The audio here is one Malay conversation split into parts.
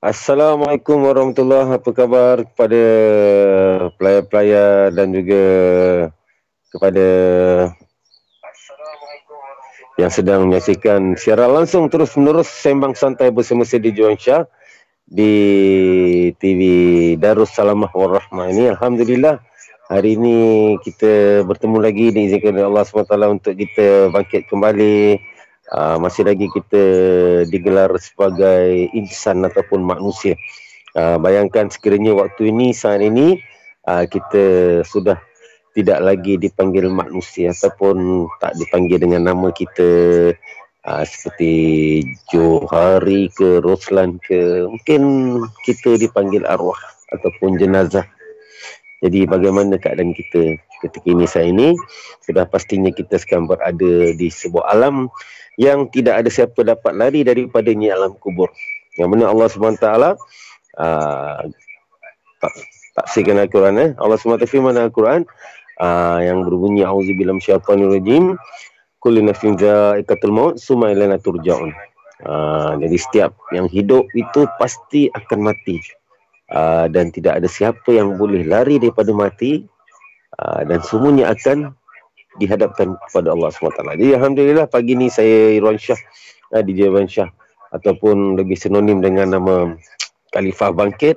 Assalamualaikum warahmatullahi. Apa khabar kepada player-player dan juga kepada yang sedang menyaksikan siaran langsung terus menerus Sembang Santai bersama Sidi Johan Shah di TV Darussalamah Warahmah ini. Alhamdulillah, hari ini kita bertemu lagi diizinkan oleh Allah SWT untuk kita bangkit kembali. Masih lagi kita digelar sebagai insan ataupun manusia. Bayangkan sekiranya waktu ini, saat ini, kita sudah tidak lagi dipanggil manusia ataupun tak dipanggil dengan nama kita, seperti Johari ke Roslan ke, mungkin kita dipanggil arwah ataupun jenazah. Jadi bagaimana keadaan kita ketika ini, saat ini? Sudah pastinya kita sekarang berada di sebuah alam yang tidak ada siapa dapat lari daripadanya, alam kubur. Yang mana Allah SWT taksirkan Al-Quran. Allah SWT firman Al-Quran yang berbunyi, A'udzubillahi minasyaitonirrajim, kullu nafsin dha'iqatul maut tsumma ilaina turja'un. Jadi setiap yang hidup itu pasti akan mati. Dan tidak ada siapa yang boleh lari daripada mati, dan semuanya akan dihadapkan kepada Allah SWT. Jadi Alhamdulillah, pagi ni saya Irwan Shah, DJ Irwan Shah, ataupun lebih sinonim dengan nama Khalifah Bangkit,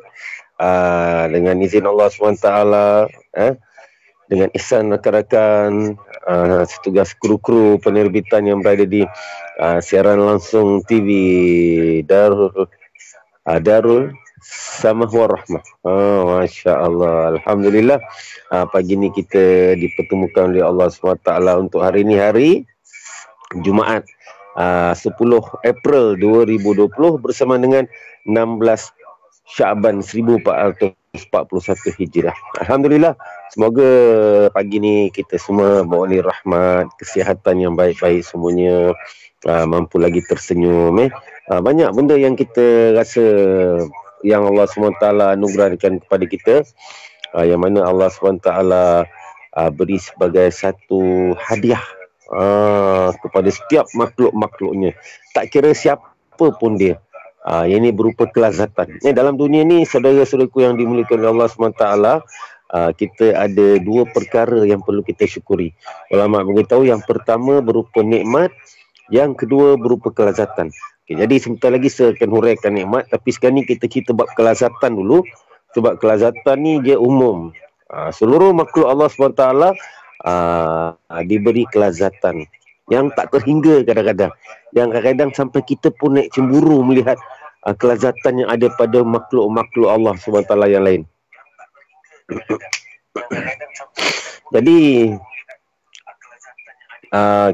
dengan izin Allah SWT, dengan ihsan rakan-rakan, setugas kru-kru penerbitan yang berada di siaran langsung TV Darul Samah Warahmah. Masya Allah. Alhamdulillah, pagi ni kita dipertemukan oleh Allah SWT untuk hari ini, hari Jumaat 10 April 2020 bersama dengan 16 Syaban 1441 Hijrah. Alhamdulillah, semoga pagi ni kita semua beroleh rahmat, kesihatan yang baik-baik semuanya, mampu lagi tersenyum. Banyak benda yang kita rasa yang Allah SWT anugerahkan kepada kita, yang mana Allah SWT beri sebagai satu hadiah kepada setiap makhluk-makhluknya, tak kira siapa pun dia. Yang ini berupa kelazatan. Dalam dunia ni, saudara-saudaraku yang dimuliakan oleh Allah SWT, kita ada dua perkara yang perlu kita syukuri. Ulama beritahu, yang pertama berupa nikmat, yang kedua berupa kelazatan. Jadi sebentar lagi saya akan huraikan nikmat, tapi sekarang ni kita cerita bab kelazatan dulu. Sebab kelazatan ni dia umum. Seluruh makhluk Allah SWT diberi kelazatan yang tak terhingga kadang-kadang. Yang kadang-kadang sampai kita pun naik cemburu melihat kelazatan yang ada pada makhluk-makhluk Allah SWT yang lain. Jadi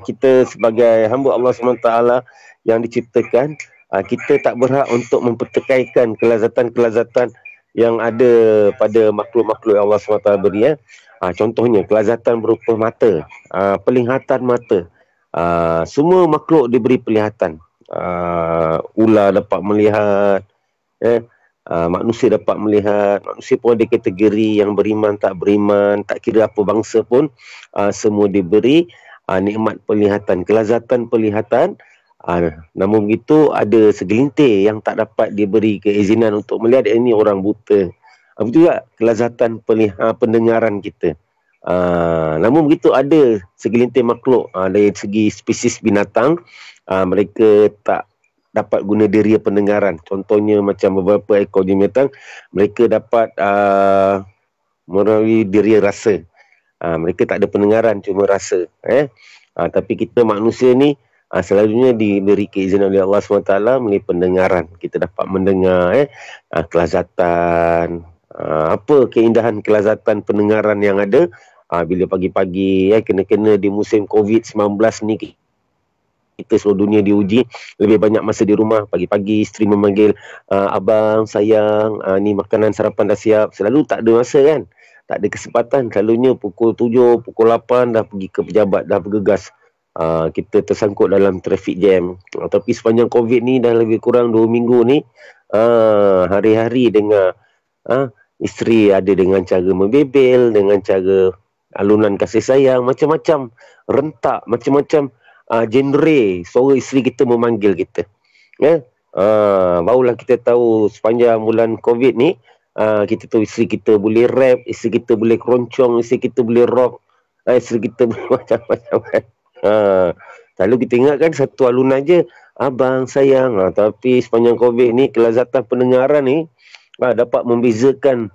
kita sebagai hamba Allah SWT yang diciptakan, kita tak berhak untuk mempertekaikan kelazatan-kelazatan yang ada pada makhluk-makhluk Allah SWT beri. Contohnya kelazatan berupa mata, penglihatan mata. Semua makhluk diberi penglihatan. Ular dapat melihat, manusia dapat melihat. Manusia pun ada kategori yang beriman, tak beriman, tak kira apa bangsa pun, semua diberi nikmat penglihatan, kelazatan penglihatan. Namun begitu, ada segelintir yang tak dapat diberi keizinan untuk melihat. Ini orang buta. Betul juga kelazatan pendengaran kita. Namun begitu, ada segelintir makhluk dari segi spesies binatang, mereka tak dapat guna deria pendengaran. Contohnya macam beberapa ekor binatang, mereka dapat melalui deria rasa. Mereka tak ada pendengaran, cuma rasa. Tapi kita manusia ni selalunya diberi keizinan oleh Allah SWT melalui pendengaran. Kita dapat mendengar kelazatan. Apa keindahan kelazatan pendengaran yang ada bila pagi-pagi kena-kena di musim COVID-19 ni, kita seluruh dunia diuji. Lebih banyak masa di rumah. Pagi-pagi isteri memanggil, abang, sayang, ni makanan sarapan dah siap. Selalu tak ada masa kan, tak ada kesempatan. Selalunya pukul 7, pukul 8 dah pergi ke pejabat, dah bergegas. Kita tersangkut dalam traffic jam. Tapi sepanjang COVID ni dah lebih kurang 2 minggu ni, hari-hari dengar isteri ada dengan cara membebel, dengan cara alunan kasih sayang, macam-macam rentak, macam-macam genre suara isteri kita memanggil kita. Barulah kita tahu sepanjang bulan COVID ni, kita tahu isteri kita boleh rap, isteri kita boleh keroncong, isteri kita boleh rock, isteri kita boleh macam-macam kan. Lalu kita ingat kan satu alunan je, abang sayang. Tapi sepanjang COVID ni, kelazatan pendengaran ni dapat membezakan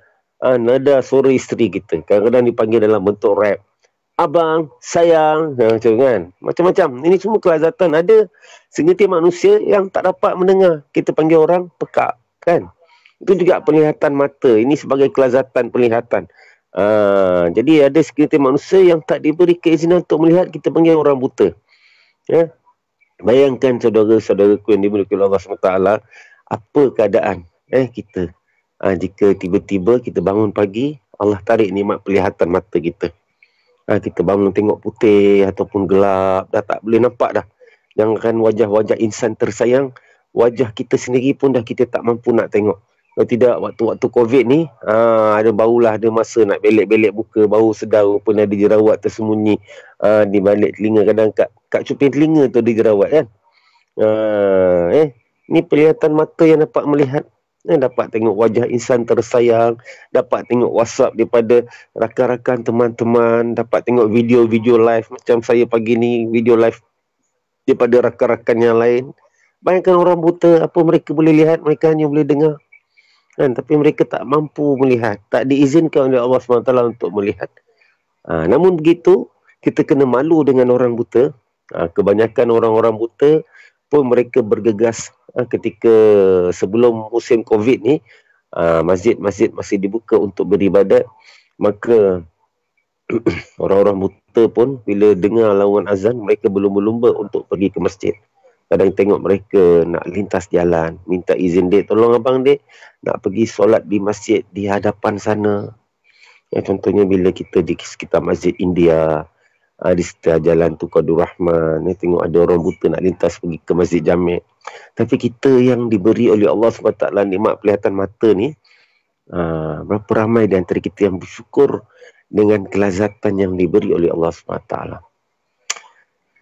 nada suara isteri kita. Kadang-kadang dipanggil dalam bentuk rap. Abang, sayang, macam kan. Macam-macam. Ini semua kelazatan. Ada segelintir manusia yang tak dapat mendengar. Kita panggil orang pekak, kan. Itu juga penglihatan mata. Ini sebagai kelazatan penglihatan. Jadi ada segelintir manusia yang tak diberi keizinan untuk melihat. Kita panggil orang buta. Ya. Bayangkan saudara-saudaraku yang dimiliki Allah SWT. Apa keadaan kita. Jika tiba-tiba kita bangun pagi, Allah tarik nikmat penglihatan mata kita. Kita bangun tengok putih ataupun gelap, dah tak boleh nampak dah. Jangankan wajah-wajah insan tersayang, wajah kita sendiri pun dah kita tak mampu nak tengok. Kalau tidak, waktu-waktu COVID ni, barulah ada masa nak belek-belek buka, baru sedar pun ada jerawat tersembunyi di balik telinga. Kadang kat cuping telinga tu ada jerawat kan. Ni penglihatan mata yang dapat melihat. Dapat tengok wajah insan tersayang, dapat tengok WhatsApp daripada rakan-rakan teman-teman, dapat tengok video-video live macam saya pagi ni, video live daripada rakan-rakan yang lain. Bayangkan orang buta, apa mereka boleh lihat, mereka hanya boleh dengar. Tapi mereka tak mampu melihat, tak diizinkan oleh Allah SWT untuk melihat. Namun begitu, kita kena malu dengan orang buta. Kebanyakan orang-orang buta pun mereka bergegas ketika sebelum musim COVID ni, masjid-masjid masih dibuka untuk beribadat. Maka orang-orang buta pun bila dengar laungan azan, mereka berlumba-lumba untuk pergi ke masjid. Kadang tengok mereka nak lintas jalan, minta izin dek, tolong abang dek nak pergi solat di masjid di hadapan sana. Contohnya bila kita di sekitar Masjid India, di sekitar jalan Tukadur Rahman, tengok ada orang buta nak lintas pergi ke Masjid Jami'. Tapi kita yang diberi oleh Allah SWT nikmat pelihatan mata ni, berapa ramai di antara kita yang bersyukur dengan kelazatan yang diberi oleh Allah SWT.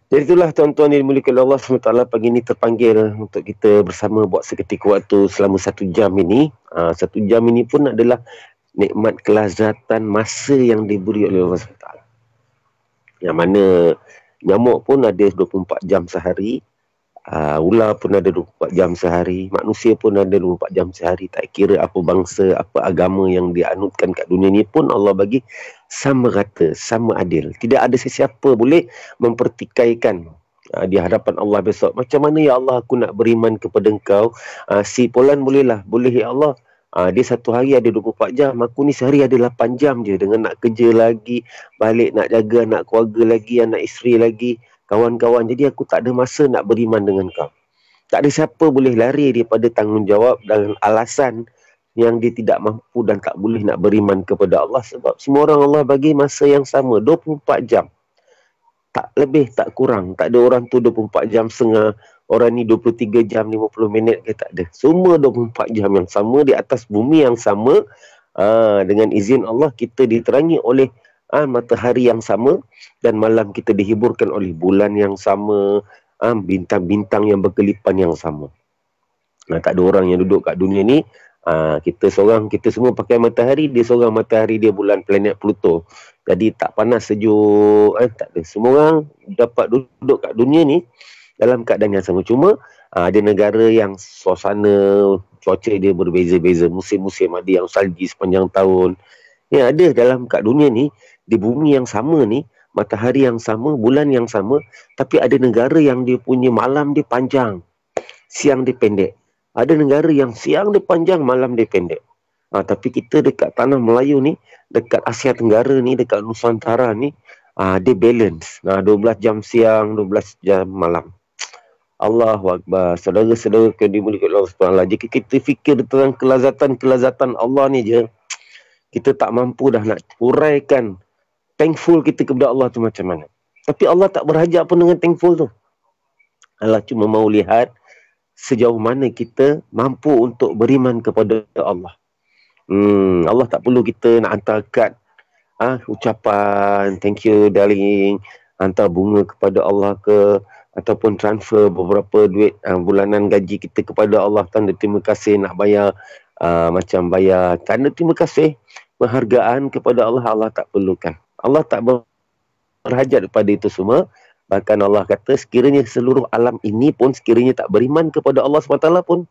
Jadi itulah tuan-tuan yang dimiliki oleh Allah SWT, pagi ini terpanggil untuk kita bersama buat seketika waktu selama 1 jam ini. 1 jam ini pun adalah nikmat kelazatan masa yang diberi oleh Allah SWT. Yang mana nyamuk pun ada 24 jam sehari, ular pun ada 24 jam sehari, manusia pun ada 24 jam sehari. Tak kira apa bangsa, apa agama yang dianutkan kat dunia ni pun Allah bagi sama rata, sama adil. Tidak ada sesiapa boleh mempertikaikan di hadapan Allah besok. Macam mana ya Allah aku nak beriman kepada engkau, si Polan bolehlah, boleh ya Allah. Dia satu hari ada 24 jam, aku ni sehari ada 8 jam je, dengan nak kerja lagi, balik nak jaga anak keluarga lagi, anak isteri lagi, kawan-kawan. Jadi aku tak ada masa nak beriman dengan kau. Tak ada siapa boleh lari daripada tanggungjawab dan alasan yang dia tidak mampu dan tak boleh nak beriman kepada Allah. Sebab semua orang Allah bagi masa yang sama, 24 jam. Tak lebih, tak kurang. Tak ada orang tu 24 jam setengah, orang ni 23 jam 50 minit ke, tak ada. Semua 24 jam yang sama di atas bumi yang sama. Dengan izin Allah kita diterangi oleh matahari yang sama, dan malam kita dihiburkan oleh bulan yang sama, bintang-bintang yang berkelipan yang sama. Tak ada orang yang duduk kat dunia ni, kita semua pakai matahari, dia seorang matahari, dia bulan, planet Pluto. Jadi tak panas sejuk, tak ada. Semua orang dapat duduk kat dunia ni dalam keadaan yang sama. Cuma ada negara yang suasana cuaca dia berbeza-beza, musim-musim ada yang salji sepanjang tahun. Yang ada dalam kat dunia ni, di bumi yang sama ni, matahari yang sama, bulan yang sama, tapi ada negara yang dia punya malam dia panjang, siang dia pendek. Ada negara yang siang dia panjang, malam dia pendek. Tapi kita dekat tanah Melayu ni, dekat Asia Tenggara ni, dekat Nusantara ni, dia balance. 12 jam siang, 12 jam malam. Allahu Akbar. Saudara-saudara yang dimuliakan Allah SWT, jika kita fikir tentang kelazatan-kelazatan Allah ni je, kita tak mampu dah nak uraikan thankful kita kepada Allah tu macam mana. Tapi Allah tak berhajat pun dengan thankful tu. Allah cuma mau lihat sejauh mana kita mampu untuk beriman kepada Allah. Allah tak perlu kita nak hantar kad ucapan thank you darling, hantar bunga kepada Allah ke, ataupun transfer beberapa duit bulanan gaji kita kepada Allah, tanda terima kasih, nak bayar macam bayar tanda terima kasih, penghargaan kepada Allah, Allah tak perlukan. Allah tak berhajat kepada itu semua. Bahkan Allah kata sekiranya seluruh alam ini pun sekiranya tak beriman kepada Allah SWT pun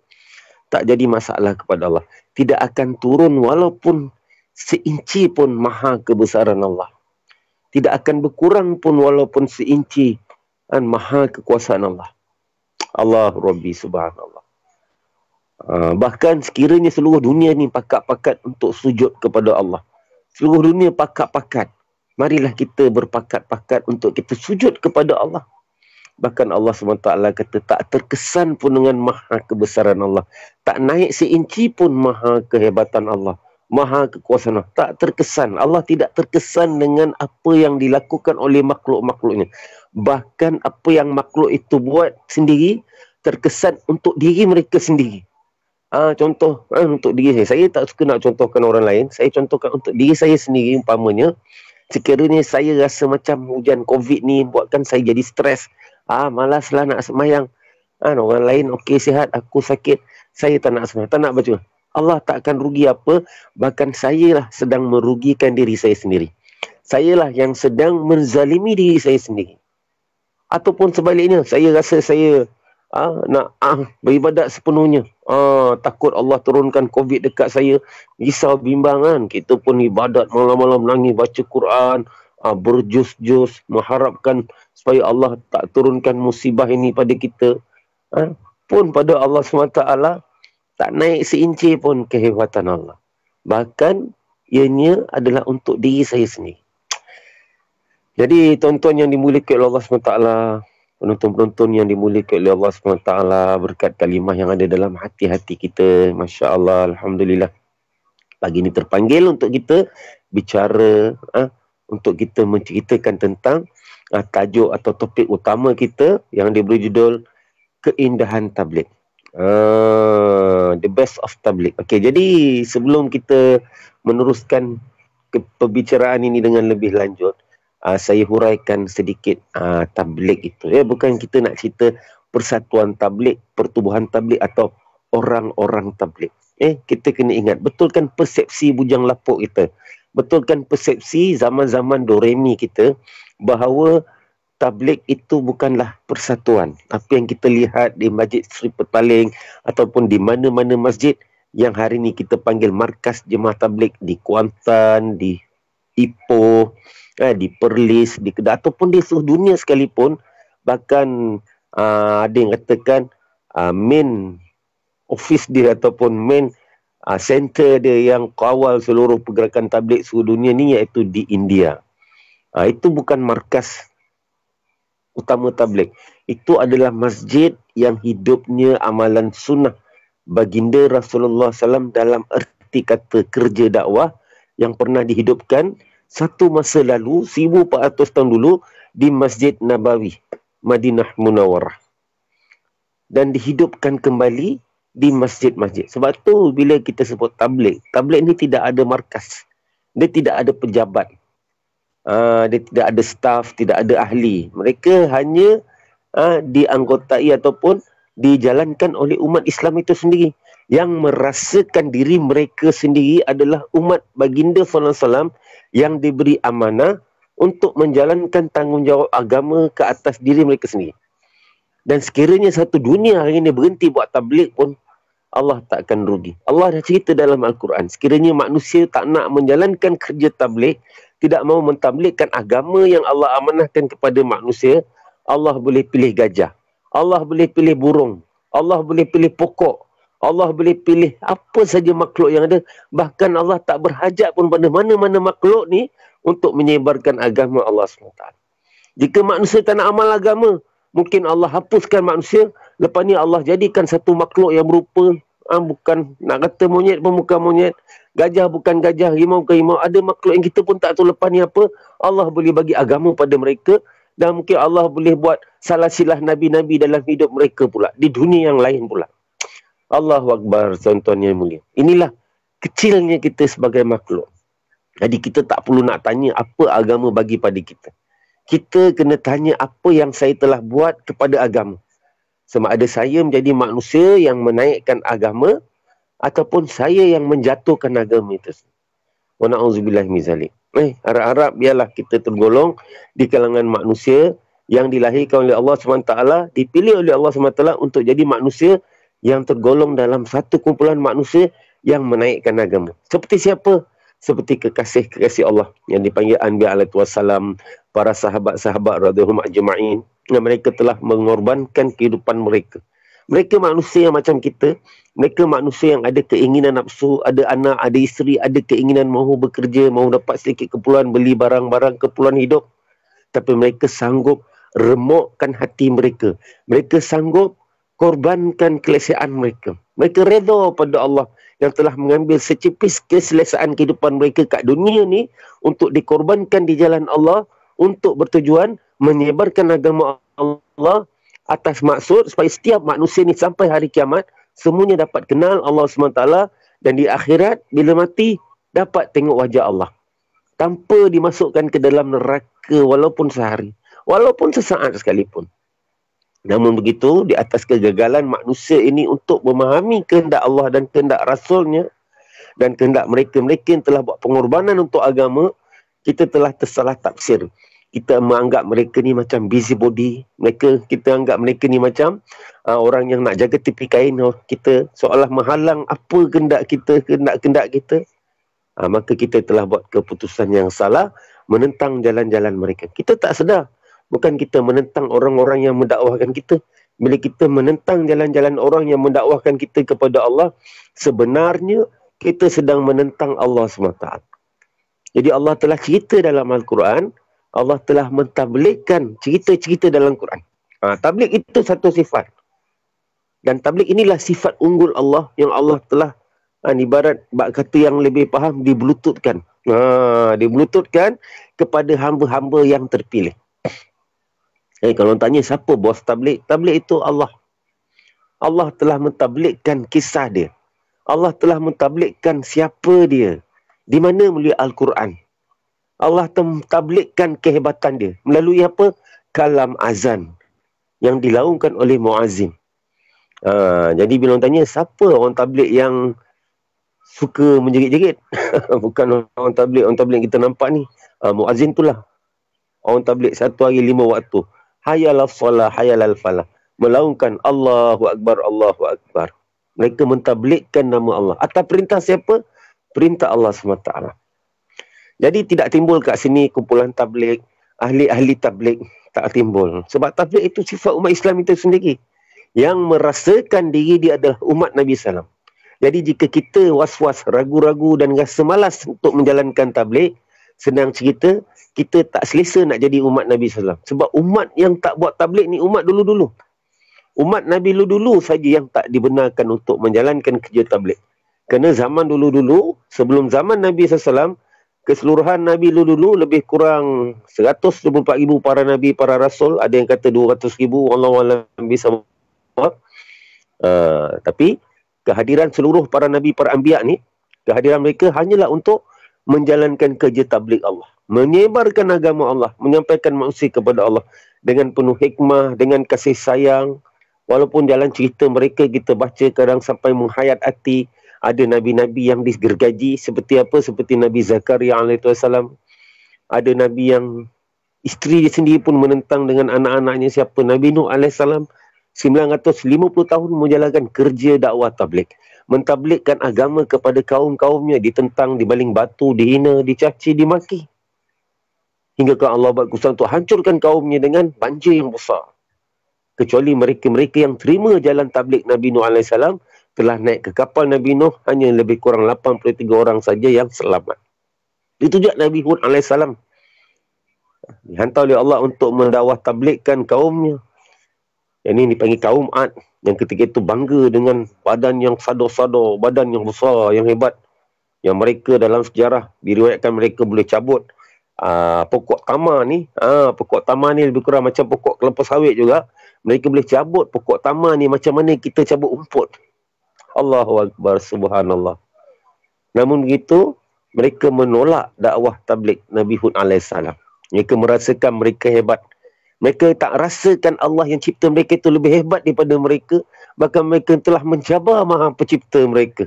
tak jadi masalah kepada Allah. Tidak akan turun walaupun seinci pun maha kebesaran Allah. Tidak akan berkurang pun walaupun seinci maha kekuasaan Allah. Allah Rabbi Subhanallah. Bahkan sekiranya seluruh dunia ni pakat-pakat untuk sujud kepada Allah. Seluruh dunia pakat-pakat. Marilah kita berpakat-pakat untuk kita sujud kepada Allah. Bahkan Allah SWT kata tak terkesan pun dengan maha kebesaran Allah. Tak naik seinci pun maha kehebatan Allah. Maha kekuasaan Allah. Tak terkesan. Allah tidak terkesan dengan apa yang dilakukan oleh makhluk-makhluknya. Bahkan apa yang makhluk itu buat sendiri terkesan untuk diri mereka sendiri. Contoh untuk diri saya. Saya tak suka nak contohkan orang lain. Saya contohkan untuk diri saya sendiri umpamanya. Sekiranya saya rasa macam hujan COVID ni buatkan saya jadi stres. Malaslah nak semayang. Orang lain okey sihat, aku sakit. Saya tak nak semayang, tak nak baca. Allah tak akan rugi apa. Bahkan saya lah sedang merugikan diri saya sendiri. Saya lah yang sedang menzalimi diri saya sendiri. Ataupun sebaliknya, saya rasa saya nak beribadat sepenuhnya. Takut Allah turunkan COVID dekat saya. Risau bimbang kan. Kita pun ibadat malam-malam nangis baca Quran. Berjus-jus mengharapkan supaya Allah tak turunkan musibah ini pada kita. Pun pada Allah SWT tak naik seinci pun kehebatan Allah. Bahkan ianya adalah untuk diri saya sendiri. Jadi tuan-tuan yang dimuliakan oleh Allah SWT, penonton-penonton yang dimuliakan oleh Allah SWT, berkat kalimah yang ada dalam hati-hati kita, Masya Allah, Alhamdulillah. Pagi ini terpanggil untuk kita bicara, untuk kita menceritakan tentang tajuk atau topik utama kita yang diberi judul Keindahan Tabligh. The best of tabligh. Okey, jadi sebelum kita meneruskan pembicaraan ini dengan lebih lanjut, saya huraikan sedikit tabligh itu. Bukan kita nak cerita persatuan tabligh, pertubuhan tabligh atau orang-orang tabligh. Kita kena ingat, betulkan persepsi bujang lapuk kita. Betulkan persepsi zaman-zaman Doremi kita bahawa tabligh itu bukanlah persatuan. Apa yang kita lihat di Masjid Sri Petaling ataupun di mana-mana masjid yang hari ini kita panggil markas jemaah tabligh di Kuantan, di Ipoh, di Perlis, di Kedah ataupun di seluruh dunia sekalipun. Bahkan ada yang katakan main office dia ataupun main center dia yang kawal seluruh pergerakan tabligh seluruh dunia ni iaitu di India. Itu bukan markas utama tabligh. Itu adalah masjid yang hidupnya amalan sunnah baginda Rasulullah SAW dalam erti kata kerja dakwah yang pernah dihidupkan satu masa lalu 1400 tahun dulu di Masjid Nabawi, Madinah Munawwarah, dan dihidupkan kembali di masjid-masjid. Sebab tu bila kita sebut tabligh, tabligh ni tidak ada markas. Dia tidak ada pejabat. Dia tidak ada staf, tidak ada ahli. Mereka hanya dianggotai ataupun dijalankan oleh umat Islam itu sendiri, yang merasakan diri mereka sendiri adalah umat baginda sallallahu alaihi wasallam yang diberi amanah untuk menjalankan tanggungjawab agama ke atas diri mereka sendiri. Dan sekiranya satu dunia hari ini berhenti buat tabligh pun, Allah tak akan rugi. Allah dah cerita dalam Al-Quran, sekiranya manusia tak nak menjalankan kerja tabligh, tidak mahu mentablighkan agama yang Allah amanahkan kepada manusia, Allah boleh pilih gajah, Allah boleh pilih burung, Allah boleh pilih pokok, Allah boleh pilih apa saja makhluk yang ada. Bahkan Allah tak berhajat pun pada mana-mana makhluk ni untuk menyebarkan agama Allah SWT. Jika manusia tak nak amal agama, mungkin Allah hapuskan manusia. Lepas ni Allah jadikan satu makhluk yang berupa, bukan nak kata monyet pun bukan monyet, gajah bukan gajah, rimau bukan rimau. Ada makhluk yang kita pun tak tahu lepas ni apa. Allah boleh bagi agama pada mereka. Dan mungkin Allah boleh buat salah silah Nabi-Nabi dalam hidup mereka pula, di dunia yang lain pula. Allahu Akbar, tuan-tuan yang mulia. Inilah kecilnya kita sebagai makhluk. Jadi kita tak perlu nak tanya apa agama bagi pada kita. kita kena tanya apa yang saya telah buat kepada agama. Sama ada saya menjadi manusia yang menaikkan agama ataupun saya yang menjatuhkan agama itu. Wa na'udzubillah min zalik. Harap-harap biarlah kita tergolong di kalangan manusia yang dilahirkan oleh Allah SWT, dipilih oleh Allah SWT untuk jadi manusia yang tergolong dalam satu kumpulan manusia yang menaikkan agama. Seperti siapa? Seperti kekasih-kekasih Allah yang dipanggil Anbiya alaihi wassalam, para sahabat-sahabat radhiyallahu ajma'in, yang mereka telah mengorbankan kehidupan mereka. Mereka manusia yang macam kita. Mereka manusia yang ada keinginan nafsu, ada anak, ada isteri, ada keinginan mahu bekerja, mahu dapat sedikit keperluan, beli barang-barang keperluan hidup. Tapi mereka sanggup remukkan hati mereka. Mereka sanggup korbankan kelesiaan mereka. Mereka redha pada Allah yang telah mengambil secepis keselesaan kehidupan mereka kat dunia ni untuk dikorbankan di jalan Allah untuk bertujuan menyebarkan agama Allah atas maksud supaya setiap manusia ni sampai hari kiamat semuanya dapat kenal Allah SWT dan di akhirat bila mati dapat tengok wajah Allah tanpa dimasukkan ke dalam neraka walaupun sehari, walaupun sesaat sekalipun. Namun begitu, di atas kegagalan manusia ini untuk memahami kehendak Allah dan kehendak Rasulnya dan kehendak mereka-mereka yang telah buat pengorbanan untuk agama, kita telah tersalah tafsir. Kita menganggap mereka ni macam busybody. Kita anggap mereka ni macam orang yang nak jaga tepi kain kita, seolah menghalang apa kehendak kita, kehendak-kehendak kita. Maka kita telah buat keputusan yang salah, menentang jalan-jalan mereka. Kita tak sedar. Bukan kita menentang orang-orang yang mendakwahkan kita. Bila kita menentang jalan-jalan orang yang mendakwahkan kita kepada Allah, sebenarnya kita sedang menentang Allah SWT. Jadi Allah telah cerita dalam Al-Quran, Allah telah mentabligkan cerita-cerita dalam Quran. Tabligh itu satu sifat. Dan tabligh inilah sifat unggul Allah yang Allah telah, ibarat kata yang lebih faham, dibelututkan. Dibelututkan kepada hamba-hamba yang terpilih. Kalau tanya siapa bos tabligh? Tabligh itu Allah. Allah telah mentabligkan kisah dia. Allah telah mentabligkan siapa dia. Di mana melalui Al-Quran. Allah mentabligkan kehebatan dia. Melalui apa? Kalam azan. Yang dilaungkan oleh muazzin. Jadi bila orang tanya, siapa orang tabligh yang suka menjerit-jerit? Bukan orang tabligh yang kita nampak ni. Muazzin itulah. Orang tabligh satu hari 5 waktu. Hayalal salah, hayalal falah. Melaungkan Allahu Akbar, Allahu Akbar. Mereka mentabligkan nama Allah. Atas perintah siapa? Perintah Allah SWT. Jadi tidak timbul kat sini kumpulan tabligh, ahli-ahli tabligh tak timbul. Sebab tabligh itu sifat umat Islam itu sendiri. Yang merasakan diri dia adalah umat Nabi SAW. Jadi jika kita was-was, ragu-ragu dan rasa malas untuk menjalankan tabligh, senang cerita, kita tak selesa nak jadi umat Nabi SAW. Sebab umat yang tak buat tabligh ni umat dulu-dulu. Umat Nabi dulu-dulu saja yang tak dibenarkan untuk menjalankan kerja tabligh. Kerana zaman dulu-dulu, sebelum zaman Nabi SAW, keseluruhan Nabi dulu-dulu lebih kurang 124,000 para Nabi, para Rasul. Ada yang kata 200,000, Allah bisa. Tapi kehadiran seluruh para Nabi, para Anbiya ni, kehadiran mereka hanyalah untuk menjalankan kerja tabligh Allah. Menyebarkan agama Allah, menyampaikan manusia kepada Allah dengan penuh hikmah, dengan kasih sayang. Walaupun jalan cerita mereka kita baca kadang sampai menghayat hati. Ada Nabi-Nabi yang digergaji seperti apa? Seperti Nabi Zakaria alaihissalam. Ada Nabi yang isteri dia sendiri pun menentang dengan anak-anaknya. Siapa? Nabi Nuh alaihissalam. 950 tahun menjalankan kerja dakwah tabligh. Mentabligkan agama kepada kaum-kaumnya, ditentang, dibaling batu, dihina, dicaci, dimaki. Hingga ke Allah buat keputusan untuk hancurkan kaumnya dengan banjir yang besar. Kecuali mereka-mereka yang terima jalan tabligh Nabi Nuh AS telah naik ke kapal Nabi Nuh, hanya lebih kurang 83 orang saja yang selamat. Itu juga Nabi Hud AS. Dihantar oleh Allah untuk mendakwah tablighkan kaumnya. Yang ini dipanggil kaum Ad. Yang ketika itu bangga dengan badan yang sadar-sadar, badan yang besar, yang hebat. Yang mereka dalam sejarah diriwayatkan mereka boleh cabut pokok tamar ni. Pokok tamar ni lebih kurang macam pokok kelapa sawit juga. Mereka boleh cabut pokok tamar ni macam mana kita cabut rumput. Allahu Akbar, subhanallah. Namun begitu, mereka menolak dakwah tabligh Nabi Hud AS. Mereka merasakan mereka hebat. Mereka tak rasakan Allah yang cipta mereka itu lebih hebat daripada mereka. Bahkan mereka telah mencabar Maha Pencipta mereka.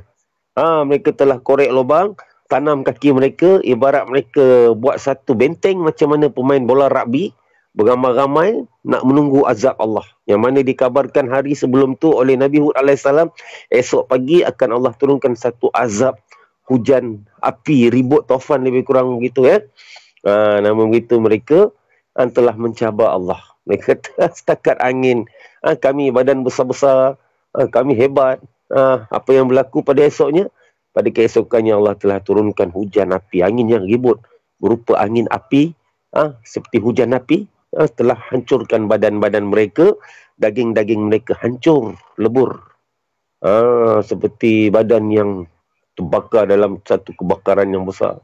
Mereka telah korek lubang, tanam kaki mereka, ibarat mereka buat satu benteng macam mana pemain bola rugby, beramai-ramai nak menunggu azab Allah. Yang mana dikabarkan hari sebelum tu oleh Nabi Hud AS, esok pagi akan Allah turunkan satu azab hujan api, ribut taufan lebih kurang begitu ya. Namun begitu mereka telah mencabar Allah. Mereka kata setakat angin, kami badan besar-besar, kami hebat. Apa yang berlaku pada esoknya? Pada keesokannya Allah telah turunkan hujan api, angin yang ribut berupa angin api, seperti hujan api, telah hancurkan badan-badan mereka, daging-daging mereka hancur, lebur. Seperti badan yang terbakar dalam satu kebakaran yang besar.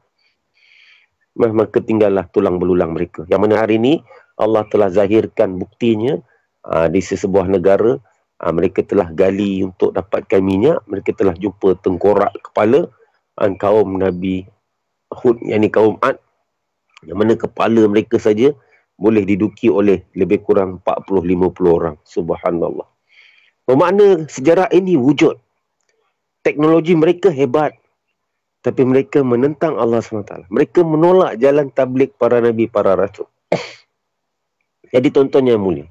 Maka tinggallah tulang belulang mereka. Yang mana hari ini Allah telah zahirkan buktinya di sesebuah negara. Mereka telah gali untuk dapatkan minyak. Mereka telah jumpa tengkorak kepala kaum Nabi Hud, yakni kaum Ad, yang mana kepala mereka saja boleh diduki oleh lebih kurang 40-50 orang. Subhanallah. Bermakna sejarah ini wujud. Teknologi mereka hebat. Tapi mereka menentang Allah SWT. Mereka menolak jalan tabligh para Nabi, para Rasul. Jadi tuan-tuan yang mulia,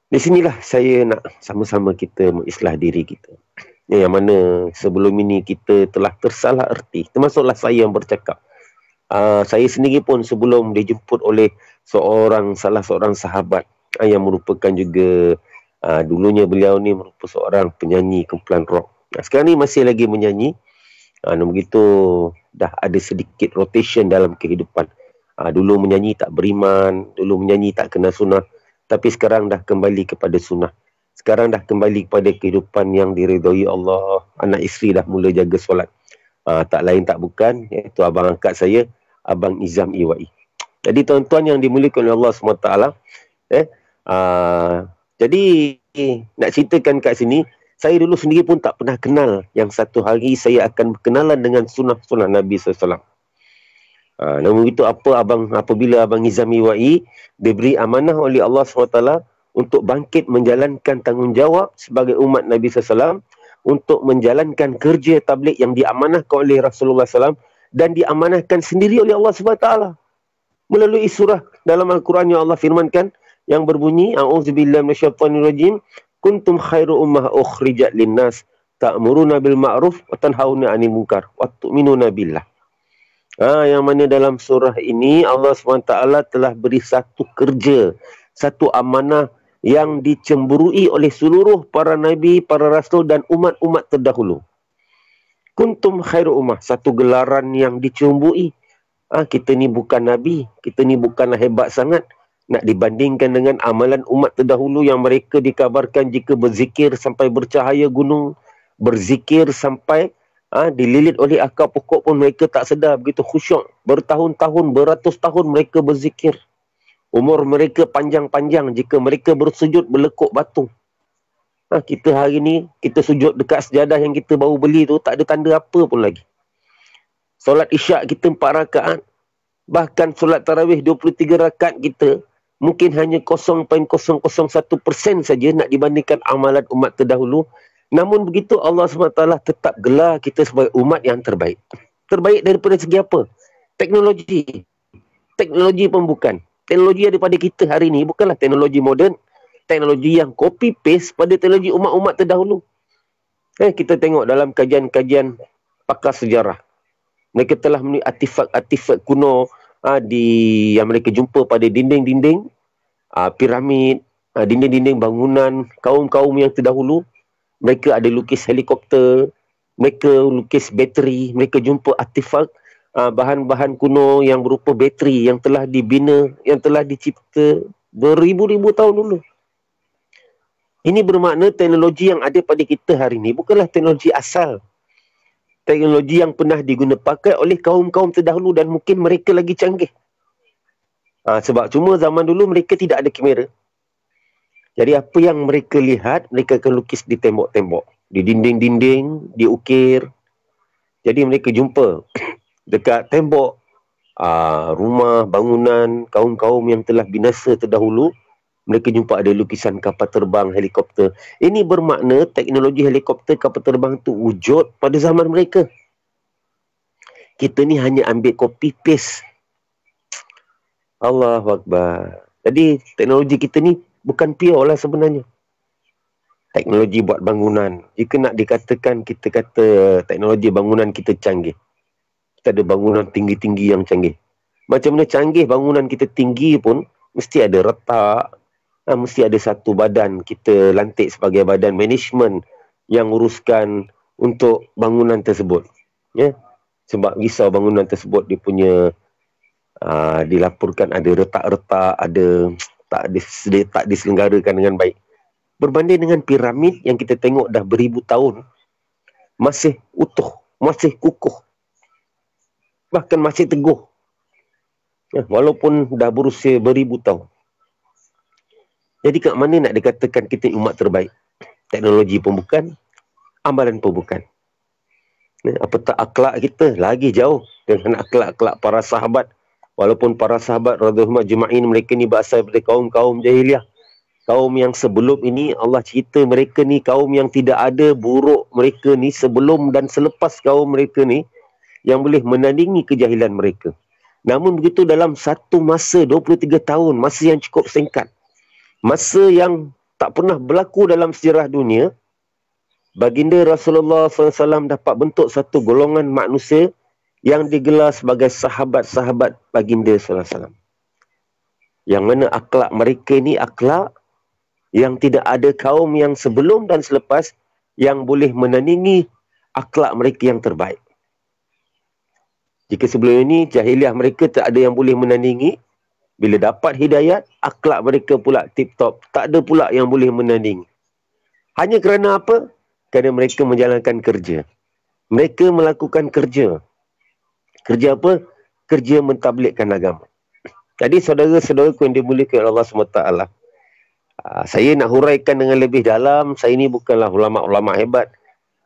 di sinilah saya nak sama-sama kita mengislah diri kita. Yang mana sebelum ini kita telah tersalah erti. Termasuklah saya yang bercakap. Saya sendiri pun sebelum dijemput oleh salah seorang sahabat yang merupakan juga dulunya beliau ni merupakan seorang penyanyi kumpulan rock. Sekarang ni masih lagi menyanyi. Namun begitu dah ada sedikit rotation dalam kehidupan. Dulu menyanyi tak beriman, dulu menyanyi tak kenal sunnah. Tapi sekarang dah kembali kepada sunnah. Sekarang dah kembali kepada kehidupan yang diridhai Allah. Anak isteri dah mula jaga solat. Tak lain tak bukan, iaitu abang angkat saya, Abang Izam Iwai. Jadi tuan-tuan yang dimuliakan oleh Allah SWT. Jadi nak ceritakan kat sini, saya dulu sendiri pun tak pernah kenal yang satu hari saya akan berkenalan dengan sunnah-sunnah Nabi SAW. Namun itu apabila Abang Izam Iwai diberi amanah oleh Allah SWT untuk bangkit menjalankan tanggungjawab sebagai umat Nabi SAW untuk menjalankan kerja tabligh yang diamanahkan oleh Rasulullah SAW dan diamanahkan sendiri oleh Allah SWT melalui surah dalam Al-Quran yang Allah firmankan yang berbunyi A'udzubillahi minasyaitonirrajim kuntum khairu ummah ukhrijat linnas ta'muruna bil ma'ruf wa tanhauna 'anil munkar wa tu'minuna billah. Yang mana dalam surah ini Allah SWT telah beri satu kerja, satu amanah yang dicemburui oleh seluruh para nabi, para rasul dan umat-umat terdahulu. Kuntum khairu ummah, satu gelaran yang dicemburui. Kita ni bukan nabi, kita ni bukanlah hebat sangat nak dibandingkan dengan amalan umat terdahulu yang mereka dikabarkan jika berzikir sampai bercahaya gunung, berzikir sampai dililit oleh akar pokok pun mereka tak sedar, begitu khusyuk. Bertahun-tahun, beratus tahun mereka berzikir. Umur mereka panjang-panjang jika mereka bersujud berlekuk batu. Kita hari ni, kita sujud dekat sejadah yang kita baru beli tu, tak ada tanda apa pun lagi. Solat isyak kita 4 rakaat. Bahkan solat tarawih 23 rakaat kita, mungkin hanya 0.001% saja nak dibandingkan amalan umat terdahulu. Namun begitu Allah SWT tetap gelar kita sebagai umat yang terbaik. Terbaik daripada segi apa? Teknologi. Teknologi pun bukan. Teknologi daripada kita hari ini bukanlah teknologi moden. Teknologi yang copy paste pada teknologi umat-umat terdahulu. Kita tengok dalam kajian-kajian pakar sejarah. Mereka telah menemukan artifak-artifak kuno yang mereka jumpa pada dinding-dinding piramid, dinding-dinding bangunan kaum-kaum yang terdahulu. Mereka ada lukis helikopter, mereka lukis bateri, mereka jumpa artifak bahan-bahan kuno yang berupa bateri yang telah dibina, yang telah dicipta beribu-ribu tahun dulu. Ini bermakna teknologi yang ada pada kita hari ini bukanlah teknologi asal. Teknologi yang pernah digunakan oleh kaum-kaum terdahulu dan mungkin mereka lagi canggih. Sebab cuma zaman dulu mereka tidak ada kamera. Jadi apa yang mereka lihat, mereka akan lukis di tembok-tembok. Di dinding-dinding, diukir. Jadi mereka jumpa dekat tembok rumah, bangunan, kaum-kaum yang telah binasa terdahulu, mereka jumpa ada lukisan kapal terbang, helikopter. Ini bermakna teknologi helikopter, kapal terbang itu wujud pada zaman mereka. Kita ni hanya ambil copy paste. Allahu Akbar. Jadi teknologi kita ni bukan pure lah sebenarnya. Teknologi buat bangunan. Jika nak dikatakan, kita kata teknologi bangunan kita canggih. Kita ada bangunan tinggi-tinggi yang canggih. Macam mana canggih bangunan kita tinggi pun, mesti ada retak. Mesti ada satu badan kita lantik sebagai badan management yang uruskan untuk bangunan tersebut. Ya? Sebab risau bangunan tersebut dia punya dilaporkan ada retak-retak, ada tak diselenggarakan dengan baik. Berbanding dengan piramid yang kita tengok dah beribu tahun, masih utuh, masih kukuh, bahkan masih teguh. Ya, walaupun dah berusia beribu tahun. Jadi kat mana nak dikatakan kita umat terbaik? Teknologi pun bukan, amalan pun bukan. Apatah akhlak kita lagi jauh dengan akhlak-akhlak para sahabat. Walaupun para sahabat radhiyallahu ajma'in, mereka ni berasal dari kaum-kaum jahiliah. Kaum yang sebelum ini, Allah cerita mereka ni kaum yang tidak ada buruk mereka ni sebelum dan selepas kaum mereka ni yang boleh menandingi kejahilan mereka. Namun begitu dalam satu masa 23 tahun, masa yang cukup singkat, masa yang tak pernah berlaku dalam sejarah dunia, baginda Rasulullah SAW dapat bentuk satu golongan manusia yang digelar sebagai sahabat-sahabat baginda SAW. Yang mana akhlak mereka ni akhlak yang tidak ada kaum yang sebelum dan selepas yang boleh menandingi akhlak mereka yang terbaik. Jika sebelum ini jahiliah mereka tak ada yang boleh menandingi, bila dapat hidayat, akhlak mereka pula tip-top. Tak ada pula yang boleh menandingi. Hanya kerana apa? Kerana mereka menjalankan kerja. Mereka melakukan kerja. Kerja apa? Kerja mentabligkan agama. Jadi saudara-saudaraku yang dimuliakan oleh Allah SWT, saya nak huraikan dengan lebih dalam. Saya ni bukanlah ulama-ulama hebat.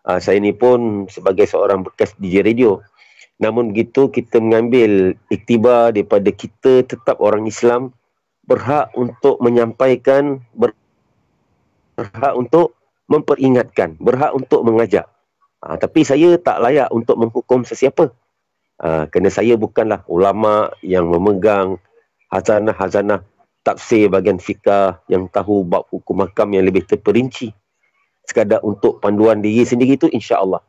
Saya ni pun sebagai seorang bekas DJ radio. Namun begitu, kita mengambil iktibar daripada kita tetap orang Islam, berhak untuk menyampaikan, berhak untuk memperingatkan, berhak untuk mengajak. Tapi saya tak layak untuk menghukum sesiapa. Kerana saya bukanlah ulama yang memegang hazanah-hazanah tafsir bahagian fikah yang tahu bab hukum hakam yang lebih terperinci. Sekadar untuk panduan diri sendiri itu insya-Allah.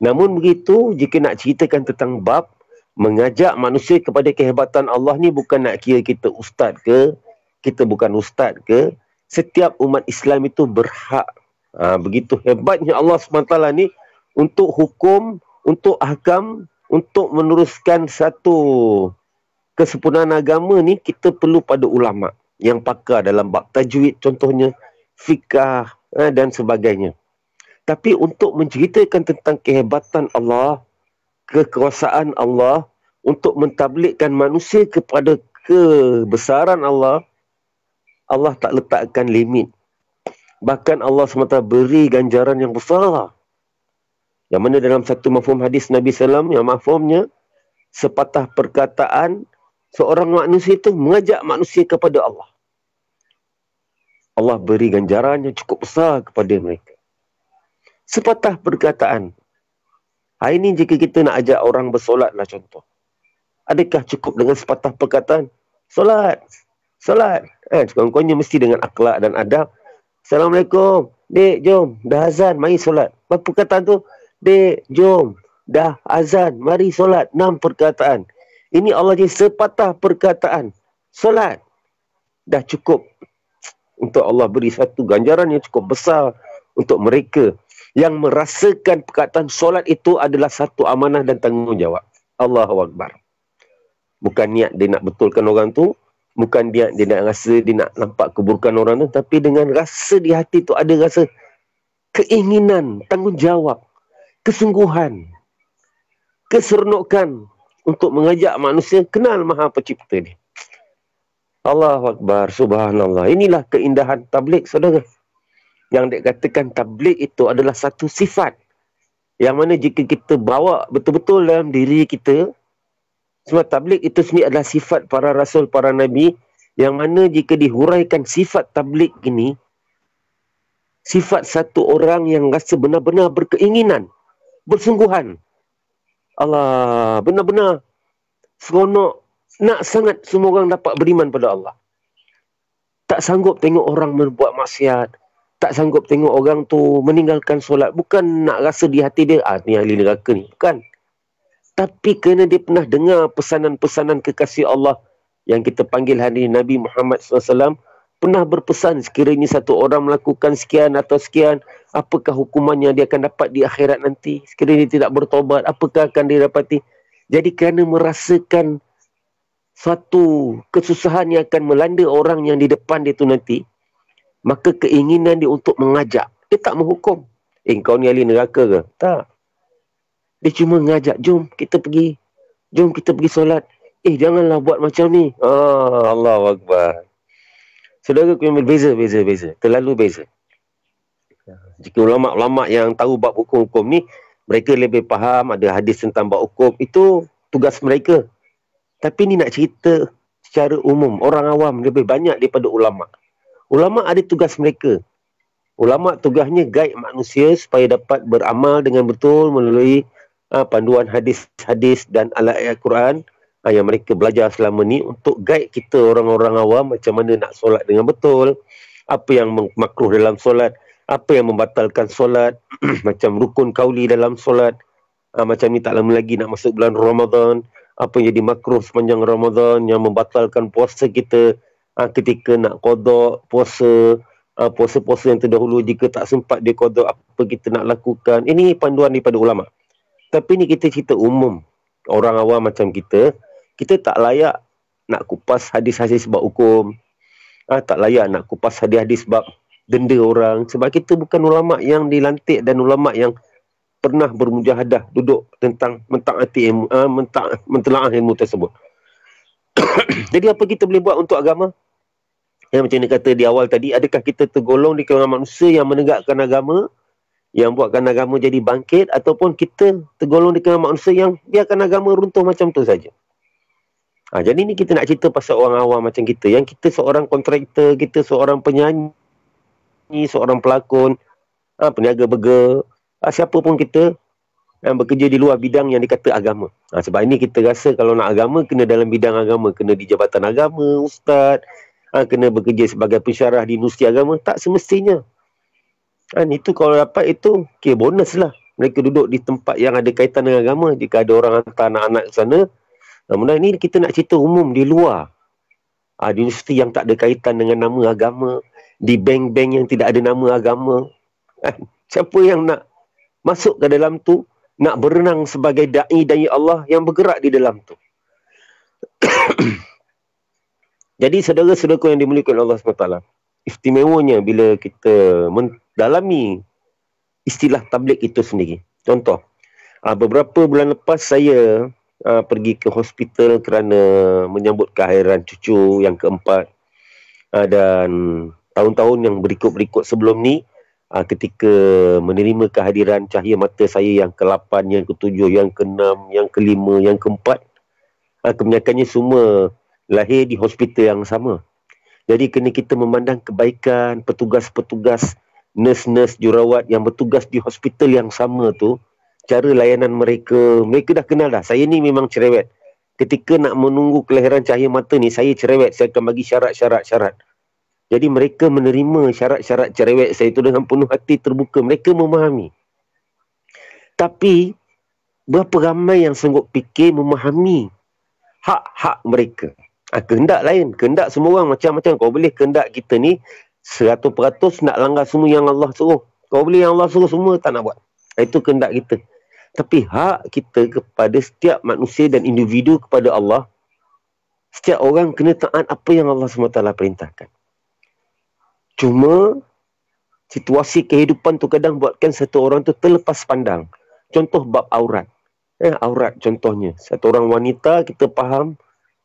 Namun begitu, jika nak ceritakan tentang bab mengajak manusia kepada kehebatan Allah ni, bukan nak kira kita ustaz ke, kita bukan ustaz ke. Setiap umat Islam itu berhak. Begitu hebatnya Allah SWT ni untuk hukum, untuk hakam, untuk meneruskan satu kesempurnaan agama ni, kita perlu pada ulama yang pakar dalam bab tajwid contohnya, fikah dan sebagainya. Tapi untuk menceritakan tentang kehebatan Allah, kekuasaan Allah, untuk mentabligkan manusia kepada kebesaran Allah, Allah tak letakkan limit. Bahkan Allah SWT beri ganjaran yang besar. Yang mana dalam satu mafhum hadis Nabi SAW, yang mafhumnya sepatah perkataan seorang manusia itu mengajak manusia kepada Allah. Allah beri ganjaran yang cukup besar kepada mereka. Sepatah perkataan. Hari ini jika kita nak ajak orang bersolat lah contoh. Adakah cukup dengan sepatah perkataan? Solat. Solat. Sekurang-kurangnya mesti dengan akhlak dan adab. Assalamualaikum. Dek, jom. Dah azan, mari solat. Berapa perkataan tu? Dek, jom. Dah azan, mari solat. 6 perkataan. Ini Allah jadi sepatah perkataan. Solat. Dah cukup. Untuk Allah beri satu ganjaran yang cukup besar untuk mereka yang merasakan perkataan solat itu adalah satu amanah dan tanggungjawab. Allahu Akbar. Bukan niat dia nak betulkan orang tu, bukan dia nak rasa dia nak nampak keburukan orang tu, tapi dengan rasa di hati tu ada rasa keinginan, tanggungjawab, kesungguhan, keseronokan untuk mengajak manusia kenal Maha Pencipta ni. Allahu Akbar, subhanallah. Inilah keindahan tabligh, saudara. Yang dikatakan tabligh itu adalah satu sifat yang mana jika kita bawa betul-betul dalam diri kita, Sebab tabligh itu sendiri adalah sifat para rasul, para nabi, yang mana jika dihuraikan sifat tabligh ini, sifat satu orang yang rasa benar-benar berkeinginan, bersungguhan. Allah, benar-benar seronok, nak sangat semua orang dapat beriman pada Allah. Tak sanggup tengok orang berbuat maksiat, tak sanggup tengok orang tu meninggalkan solat. Bukan nak rasa di hati dia, ni ahli neraka ni. Bukan. Tapi kerana dia pernah dengar pesanan-pesanan kekasih Allah yang kita panggil hari Nabi Muhammad SAW, pernah berpesan sekiranya satu orang melakukan sekian atau sekian, apakah hukumannya dia akan dapat di akhirat nanti. Sekiranya dia tidak bertobat, apakah akan dia dapati. Jadi kerana merasakan suatu kesusahan yang akan melanda orang yang di depan dia tu nanti, maka keinginan dia untuk mengajak. Dia tak menghukum. Kau ni ahli neraka ke? Tak. Dia cuma mengajak, jom kita pergi. Jom kita pergi solat. Janganlah buat macam ni. Allahu Akbar. Saudara ku yang berbeza. Terlalu beza. Jika ulama'-ulama' yang tahu bab hukum-hukum ni, mereka lebih faham, ada hadis tentang bab hukum. Itu tugas mereka. Tapi ni nak cerita secara umum. Orang awam lebih banyak daripada ulama'. Ulama' ada tugas mereka. Ulama' tugasnya guide manusia supaya dapat beramal dengan betul melalui panduan hadis-hadis dan ayat Quran yang mereka belajar selama ni untuk guide kita orang-orang awam macam mana nak solat dengan betul, apa yang makruh dalam solat, apa yang membatalkan solat, macam rukun kauli dalam solat. Macam ni tak lama lagi nak masuk bulan Ramadan, apa yang jadi makruh sepanjang Ramadan yang membatalkan puasa kita ketika nak qada puasa, puasa-puasa yang terdahulu jika tak sempat dia qada, apa kita nak lakukan. Ini panduan daripada ulama'. Tapi ni kita cerita umum. Orang awam macam kita tak layak nak kupas hadis-hadis bab hukum. Tak layak nak kupas hadis-hadis bab denda orang. Sebab kita bukan ulama' yang dilantik dan ulama' yang pernah bermujahadah duduk tentang mentaati ilmu, mentelaah ilmu tersebut. Jadi apa kita boleh buat untuk agama? Yang macam ni kata di awal tadi, adakah kita tergolong di kalangan manusia yang menegakkan agama, yang buatkan agama jadi bangkit, ataupun kita tergolong di kalangan manusia yang biarkan agama runtuh macam tu saja? Jadi ni kita nak cerita pasal orang awam macam kita, yang kita seorang kontraktor, kita seorang penyanyi, seorang pelakon, peniaga burger, siapa pun kita yang bekerja di luar bidang yang dikata agama. Sebab ini kita rasa kalau nak agama, kena dalam bidang agama, kena di jabatan agama, ustaz, kena bekerja sebagai pensyarah di universiti agama. Tak semestinya. Itu kalau dapat itu, bonus lah. Mereka duduk di tempat yang ada kaitan dengan agama. Jika ada orang hantar anak-anak ke sana, namun ini kita nak cerita umum di luar. Di universiti yang tak ada kaitan dengan nama agama, di bank-bank yang tidak ada nama agama. Siapa yang nak masuk ke dalam tu, nak berenang sebagai da'i Allah yang bergerak di dalam tu. Jadi saudara-saudaraku yang dimuliakan Allah SWT, istimewanya bila kita mendalami istilah tabligh itu sendiri. Contoh, beberapa bulan lepas saya pergi ke hospital kerana menyambut kelahiran cucu yang keempat. Dan tahun-tahun yang berikut-berikut sebelum ni, ketika menerima kehadiran cahaya mata saya yang ke-8, yang ke-7, yang ke-6, yang ke-5, yang ke-4, kebanyakannya semua lahir di hospital yang sama. Jadi kena kita memandang kebaikan petugas-petugas, nurse-nurse, jurawat yang bertugas di hospital yang sama tu, cara layanan mereka dah kenal dah. Saya ni memang cerewet. Ketika nak menunggu kelahiran cahaya mata ni, saya cerewet. Saya akan bagi syarat-syarat. Jadi mereka menerima syarat-syarat cerewet saya itu dengan penuh hati terbuka. Mereka memahami. Tapi, berapa ramai yang sanggup fikir memahami hak-hak mereka? Kehendak lain. Kehendak semua orang macam-macam. Kau boleh kehendak kita ni 100% nak langgar semua yang Allah suruh. Kau boleh yang Allah suruh semua tak nak buat. Itu kehendak kita. Tapi hak kita kepada setiap manusia dan individu kepada Allah, setiap orang kena taat apa yang Allah SWT perintahkan. Cuma situasi kehidupan tu kadang buatkan satu orang tu terlepas pandang. Contoh bab aurat. Aurat contohnya. Satu orang wanita, kita faham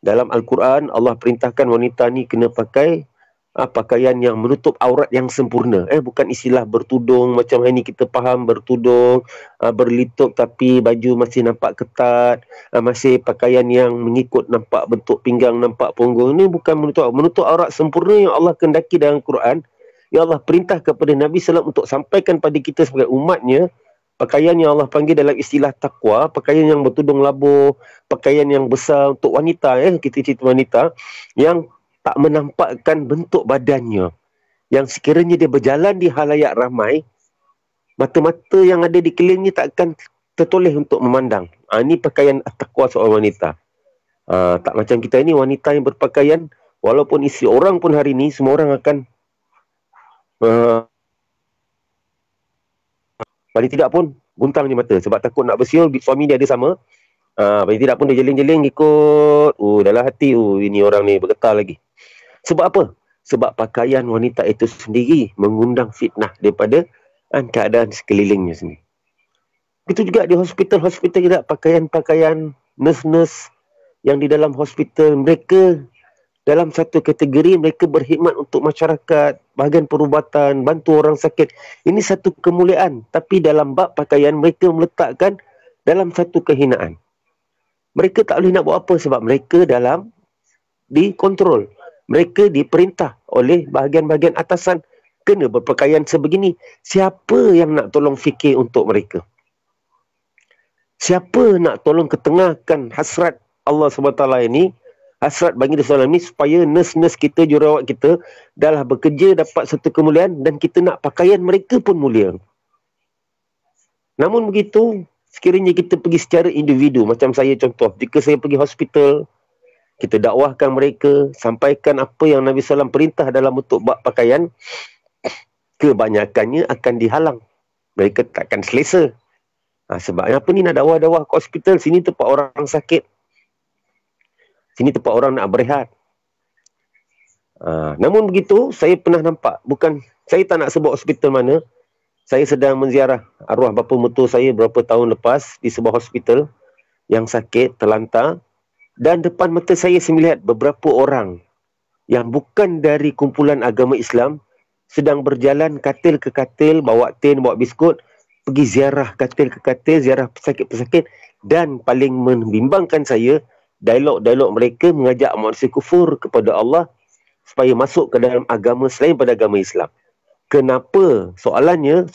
dalam Al-Quran Allah perintahkan wanita ni kena pakai pakaian yang menutup aurat yang sempurna. Bukan istilah bertudung macam hari ni kita faham bertudung, berlitup tapi baju masih nampak ketat, masih pakaian yang mengikut nampak bentuk pinggang, nampak punggung. Ini bukan menutup aurat sempurna yang Allah kehendaki dalam Quran. Yang Allah perintah kepada Nabi SAW untuk sampaikan pada kita sebagai umatnya, pakaian yang Allah panggil dalam istilah taqwa, pakaian yang bertudung labuh, pakaian yang besar untuk wanita, kita cerita wanita yang tak menampakkan bentuk badannya, yang sekiranya dia berjalan di halayak ramai, mata-mata yang ada di kelilingnya tak akan tertoleh untuk memandang. Ini pakaian taqwa seorang wanita. Tak macam kita ini, wanita yang berpakaian, walaupun isi orang pun hari ini, semua orang akan paling tidak pun guntang di mata sebab takut nak bersiul, suami dia ada sama. Paling tidak pun dia jeling-jeling ikut, dalam hati, ini orang ni bergetar lagi. Sebab apa? Sebab pakaian wanita itu sendiri mengundang fitnah daripada keadaan sekelilingnya sendiri. Begitu juga di hospital-hospital juga, pakaian-pakaian nurse-nurse yang di dalam hospital, mereka dalam satu kategori mereka berkhidmat untuk masyarakat, bahagian perubatan, bantu orang sakit. Ini satu kemuliaan. Tapi dalam bab pakaian mereka meletakkan dalam satu kehinaan. Mereka tak boleh nak buat apa sebab mereka dalam dikontrol. Mereka diperintah oleh bahagian-bahagian atasan kena berpakaian sebegini. Siapa yang nak tolong fikir untuk mereka? Siapa nak tolong ketengahkan hasrat Allah SWT ini, hasrat bagi Rasulullah ini, supaya nurse-nurse kita, jurawat kita dah bekerja dapat satu kemuliaan dan kita nak pakaian mereka pun mulia. Namun begitu, sekiranya kita pergi secara individu, macam saya contoh, jika saya pergi hospital, kita dakwahkan mereka, sampaikan apa yang Nabi SAW perintah dalam bentuk bab pakaian, kebanyakannya akan dihalang. Mereka takkan selesa. Sebabnya apa ni nak dakwah-dakwah ke hospital, sini tempat orang sakit. Sini tempat orang nak berehat. Namun begitu, saya pernah nampak, bukan, saya tak nak sebut hospital mana, saya sedang menziarah arwah bapa mertua saya beberapa tahun lepas di sebuah hospital yang sakit, terlantar, dan depan mata saya melihat beberapa orang yang bukan dari kumpulan agama Islam sedang berjalan katil ke katil, bawa tin, bawa biskut, pergi ziarah katil ke katil, ziarah pesakit-pesakit, dan paling membimbangkan saya, dialog-dialog mereka mengajak manusia kufur kepada Allah supaya masuk ke dalam agama selain pada agama Islam. Kenapa? Soalannya,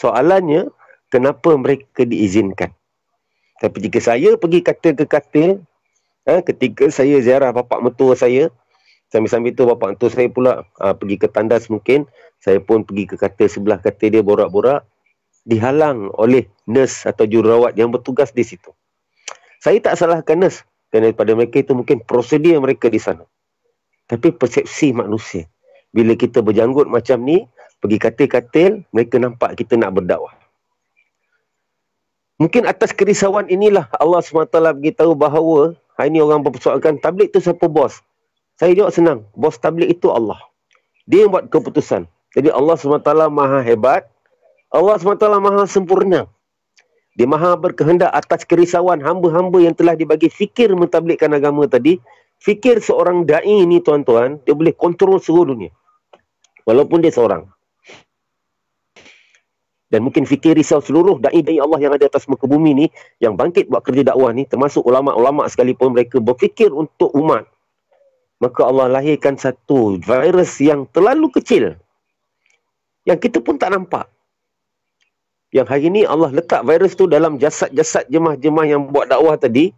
kenapa mereka diizinkan? Tapi jika saya pergi katil ke katil, ketika saya ziarah bapak mertua saya, sambil-sambil tu bapak mertua saya pula pergi ke tandas mungkin, saya pun pergi ke katil sebelah katil dia borak-borak, dihalang oleh nurse atau jururawat yang bertugas di situ. Saya tak salahkan nurse, kerana pada mereka itu mungkin prosedur mereka di sana. Tapi persepsi manusia, bila kita berjanggut macam ni, pergi katil-katil, mereka nampak kita nak berdakwah. Mungkin atas kerisauan inilah Allah SWT beritahu bahawa, hari ini orang berpersoalkan, tabligh itu siapa bos? Saya jawab senang, bos tabligh itu Allah. Dia yang buat keputusan. Jadi Allah SWT maha hebat, Allah SWT maha sempurna. Dia maha berkehendak atas kerisauan hamba-hamba yang telah dibagi fikir mentadbikkan agama tadi. Fikir seorang da'i ni tuan-tuan, dia boleh kontrol seluruh dunia. Walaupun dia seorang. Dan mungkin fikir risau seluruh da'i-da'i Allah yang ada atas muka bumi ni, yang bangkit buat kerja dakwah ni, termasuk ulama'-ulama' sekalipun, mereka berfikir untuk umat. Maka Allah lahirkan satu virus yang terlalu kecil, yang kita pun tak nampak. Yang hari ini Allah letak virus tu dalam jasad-jasad jemaah-jemaah yang buat dakwah tadi,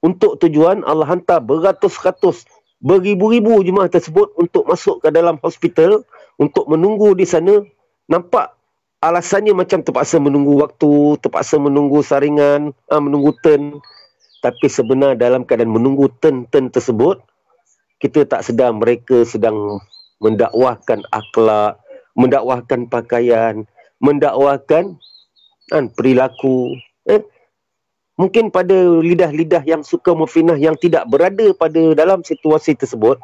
untuk tujuan Allah hantar beratus-ratus, beribu-ribu jemaah tersebut untuk masuk ke dalam hospital, untuk menunggu di sana. Nampak alasannya macam terpaksa menunggu waktu, terpaksa menunggu saringan, menunggu turn. Tapi sebenarnya dalam keadaan menunggu turn tersebut, kita tak sedar mereka sedang mendakwahkan akhlak, mendakwahkan pakaian, mendakwahkan perilaku. Mungkin pada lidah-lidah yang suka memfitnah, yang tidak berada pada dalam situasi tersebut,